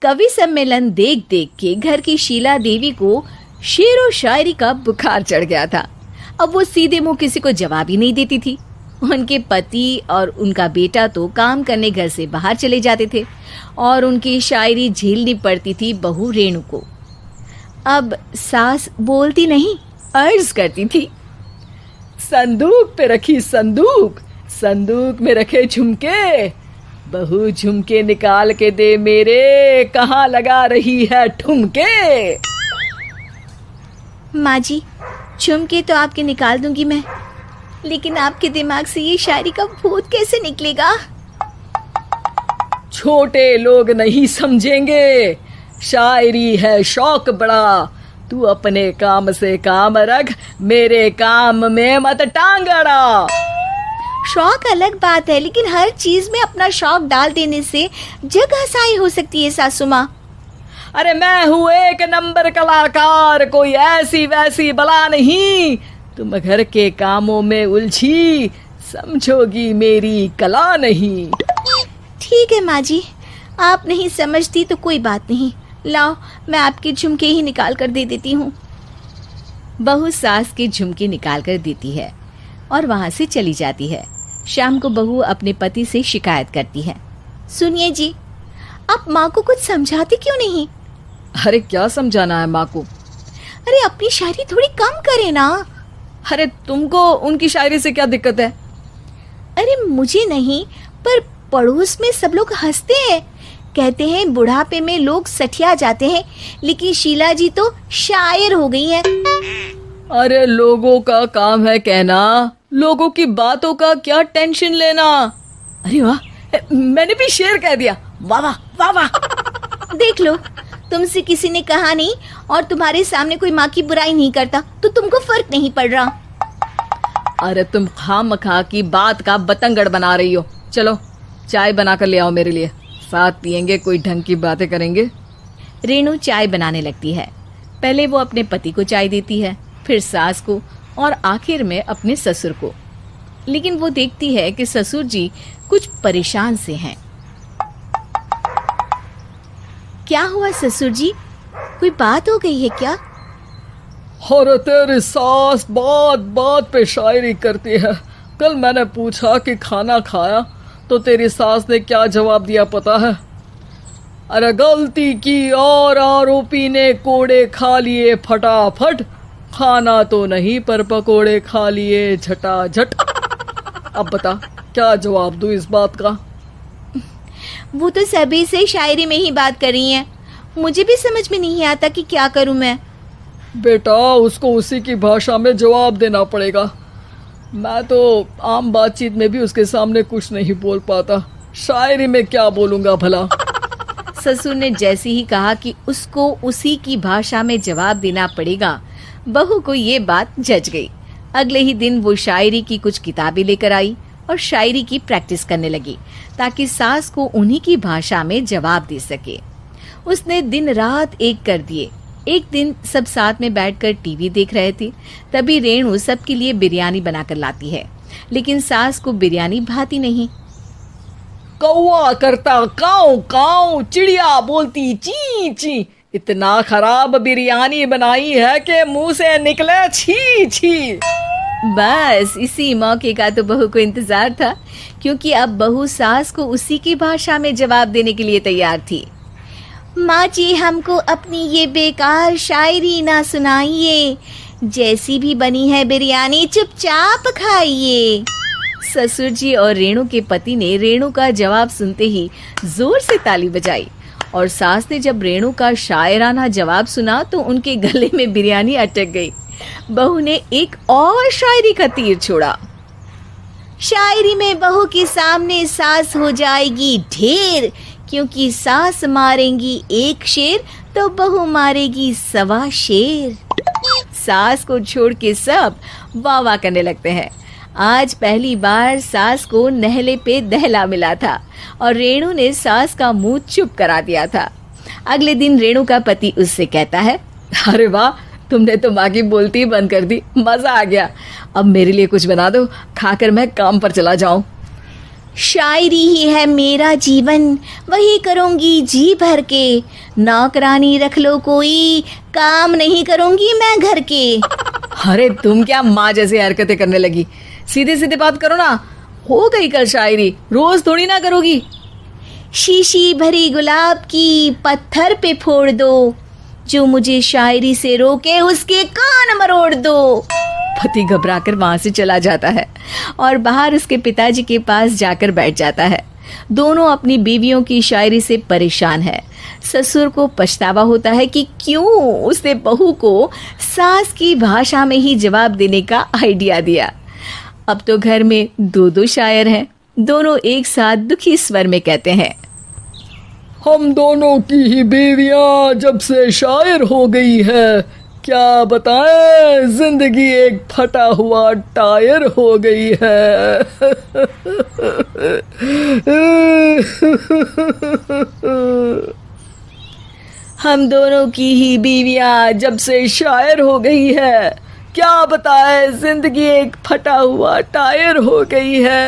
कवि सम्मेलन देख देख के घर की शीला देवी को शेरो शायरी का बुखार चढ़ गया था। अब वो सीधे मुंह किसी को जवाब ही नहीं देती थी। उनके पति और उनका बेटा तो काम करने घर से बाहर चले जाते थे और उनकी शायरी झेलनी पड़ती थी बहू रेणु को। अब सास बोलती नहीं, अर्ज करती थी, संदूक पे रखी संदूक, संदूक में रखे झुमके, बहू झुमके निकाल के दे मेरे, कहाँ लगा रही है ठुमके। माँ जी, झुमके तो आपके निकाल दूंगी मैं, लेकिन आपके दिमाग से ये शायरी का भूत कैसे निकलेगा? छोटे लोग नहीं समझेंगे, शायरी है शौक बड़ा, तू अपने काम से काम रख, मेरे काम में मत टांग अड़ा। शौक अलग बात है, लेकिन हर चीज में अपना शौक डाल देने से जग हंसाई हो सकती है सासू माँ। अरे मैं हूँ एक नंबर कलाकार, कोई ऐसी वैसी बला नहीं, तुम घर के कामों में उलझी, समझोगी मेरी कला नहीं। ठीक है माँ जी, आप नहीं समझती तो कोई बात नहीं, लाओ मैं आपके झुमके ही निकाल कर दे देती हूँ। बहू सास के झुमके निकाल कर देती है और वहाँ से चली जाती है। शाम को बहू अपने पति से शिकायत करती है, सुनिए जी, आप माँ को कुछ समझाते क्यों नहीं? अरे क्या समझाना है माँ को? अरे अपनी शायरी थोड़ी कम करे ना। अरे तुमको उनकी शायरी से क्या दिक्कत है? अरे मुझे नहीं, पर पड़ोस में सब लोग हंसते हैं, कहते हैं बुढ़ापे में लोग सठिया जाते हैं, लेकिन शीला जी तो शायर हो गई हैं। अरे लोगों का काम है कहना, लोगों की बातों का क्या टेंशन लेना। अरे वाह, मैंने भी शेर कह दिया, वाह वाह वाह वाह। देख लो, तुमसे किसी ने कहा नहीं और तुम्हारे सामने कोई माँ की बुराई नहीं करता तो तुमको फर्क नहीं पड़ रहा। अरे तुम खामखा की बात का बतंगड़ बना रही हो। चलो चाय बना कर ले आओ मेरे लिए, साथ पियेंगे, कोई ढंग की बातें करेंगे। रेणु चाय बनाने लगती है। पहले वो अपने पति को चाय देती है, फिर सास को और आखिर में अपने ससुर को। लेकिन वो देखती है कि ससुर जी कुछ परेशान से हैं। क्या हुआ ससुर जी, कोई बात हो गई है क्या? अरे तेरी सास बात बात पे शायरी करती है। कल मैंने पूछा कि खाना खाया तो तेरी सास ने क्या जवाब दिया पता है? अरे गलती की और आरोपी ने कोड़े खा लिए फटाफट, खाना तो नहीं पर पकोड़े खा लिए झटाझट। अब बता क्या जवाब दूं इस बात का? वो तो सभी से शायरी में ही बात कर रही हैं, मुझे भी समझ में नहीं आता कि क्या करूं मैं। बेटा उसको उसी की भाषा में जवाब देना पड़ेगा। मैं तो आम बातचीत में भी उसके सामने कुछ नहीं बोल पाता, शायरी में क्या बोलूंगा भला। ससुर ने जैसे ही कहा कि उसको उसी की भाषा में जवाब देना पड़ेगा, बहू को ये बात जच गई। अगले ही दिन वो शायरी की कुछ किताबें लेकर आई और शायरी की प्रैक्टिस करने लगी ताकि सास को उन्हीं की भाषा में जवाब दे सके। उसने दिन रात एक कर दिए। एक दिन सब साथ में बैठकर टीवी देख रहे थे, तभी रेणु सबके लिए बिरयानी बनाकर लाती है, लेकिन सास को बिरयानी भाती नहीं। कौवा करता काऊ काऊ, चिड़िया बोलती ची ची, इतना खराब बिरयानी बनाई है कि मुंह से निकले छी छी। बस इसी मौके का तो बहू को इंतजार था, क्योंकि अब बहू सास को उसी की भाषा में जवाब देने के लिए तैयार थी। माँ जी, हमको अपनी ये बेकार शायरी ना सुनाइए, जैसी भी बनी है बिरयानी चुपचाप खाइए। ससुर जी और रेणु के पति ने रेणु का जवाब सुनते ही जोर से ताली बजाई और सास ने जब रेणु का शायराना जवाब सुना तो उनके गले में बिरयानी अटक गई। बहू ने एक और शायरी का तीर छोड़ा। शायरी में बहू के सामने सास हो जाएगी ढेर, क्योंकि सास मारेंगी एक शेर तो बहू मारेगी 1.25 शेर। सास को छोड़ के सब वाह वाह करने लगते हैं। आज पहली बार सास को नहले पे दहला मिला था और रेणु ने सास का मुंह चुप करा दिया था। अगले दिन रेणु का पति उससे कहता है, अरे वाह, तुमने तो माँ की बोलती बंद कर दी, मजा आ गया। अब मेरे लिए कुछ बना दो, खाकर मैं काम पर चला जाऊं। शायरी ही है मेरा जीवन, वही करूँगी जी भर के। नौकरानी रख लो कोई, काम नहीं करूँगी मैं घर के। अरे तुम क्या माँ जैसी हरकतें करने लगी, सीधे सीधे बात करो ना। हो गई कल शायरी, रोज थोड़ी ना करोगी। शीशी भरी गुलाब की पत्थर पे फोड़ दो, जो मुझे शायरी से रोके उसके कान मरोड़ दो। पति घबराकर वहां से चला जाता है और बाहर उसके पिताजी के पास जाकर बैठ जाता है। दोनों अपनी बीवियों की शायरी से परेशान है। ससुर को पछतावा होता है कि क्यों उसने बहू को सास की भाषा में ही जवाब देने का आइडिया दिया। अब तो घर में दो दो शायर हैं। दोनों एक साथ दुखी स्वर में कहते हैं, हम दोनों की ही बीवियां जब से शायर हो गई है, क्या बताएं, जिंदगी एक फटा हुआ टायर हो गई है। हम दोनों की ही बीवियां जब से शायर हो गई है, क्या बताए जिंदगी एक फटा हुआ टायर हो गई है।